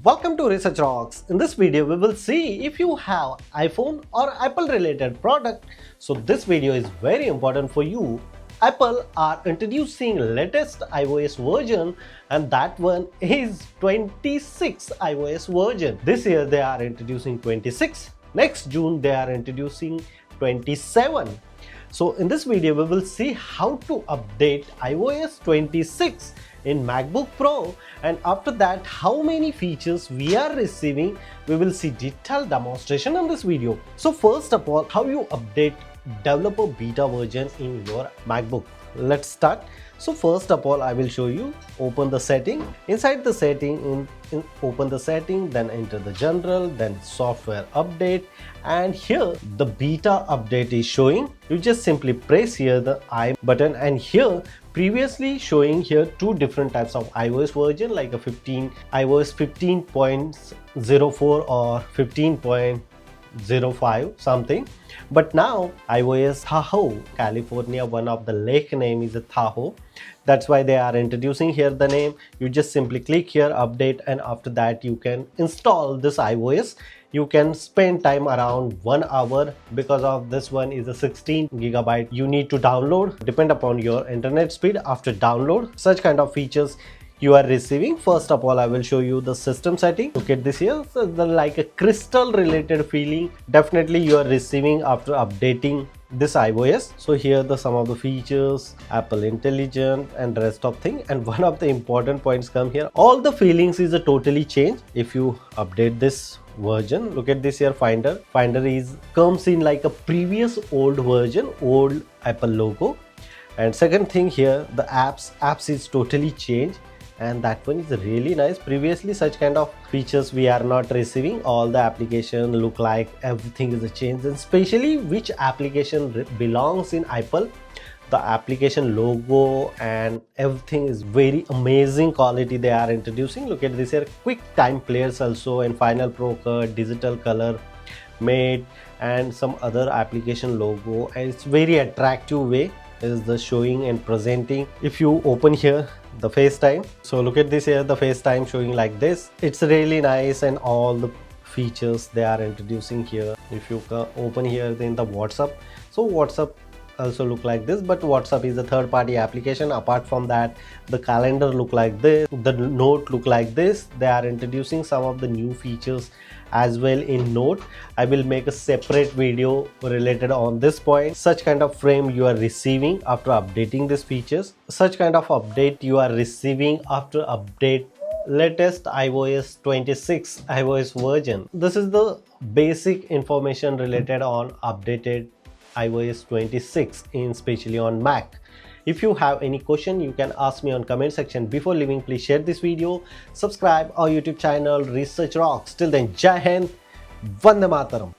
Welcome to Research Rocks. In this video, we will see if you have iPhone or Apple related product. So this video is very important for you. Apple are introducing latest iOS version and that one is 26 iOS version. This year they are introducing 26. Next June they are introducing 27. So in this video, we will see how to update iOS 26 in MacBook Pro, and after that how many features we are receiving. We will see detailed demonstration in this video. So first of all, how you update developer beta version in your MacBook. Let's start. So first of all, I will show you. Open the setting. Inside the setting, open the setting, then enter the general, then software update, and here the beta update is showing. You just simply press here the I button, and here previously showing here two different types of iOS version, like a iOS 15.04 or 15.05 something. But now iOS Tahoe, California, one of the lake name is a Tahoe. That's why they are introducing here the name. You just simply click here update, and after that you can install this iOS. You can spend time around 1 hour because of this one is a 16 gigabyte you need to download, depend upon your internet speed. After download, such kind of features you are receiving. First of all, I will show you the system setting. Look at this here. So like a crystal related feeling definitely you are receiving after updating this iOS. So here the some of the features, Apple Intelligent and rest of thing. And one of the important points come here. All the feelings is a totally change if you update this version. Look at this here, Finder is comes in like a previous old version, old Apple logo. And second thing here, the apps is totally changed, and that one is really nice. Previously such kind of features we are not receiving. All the application look like everything is a change, and especially which application belongs in Apple. The application logo and everything is very amazing quality they are introducing. Look at this here, quick time players also, and Final Pro Cut, digital color made, and some other application logo, and it's very attractive way is the showing and presenting. If you open here the FaceTime, so look at this here, the FaceTime showing like this. It's really nice, and all the features they are introducing here. If you open here then the WhatsApp, so WhatsApp also look like this, but WhatsApp is a third-party application. Apart from that, the calendar look like this, the note look like this. They are introducing some of the new features as well in Note. I will make a separate video related on this point. Such kind of frame you are receiving after updating these features. Such kind of update you are receiving after update latest iOS 26 iOS version. This is the basic information related on updated iOS 26 in especially on Mac. If you have any question, you can ask me on comment section. Before leaving, please share this video, subscribe our YouTube channel Research Rocks. Till then, Jai Hind, Vande Mataram.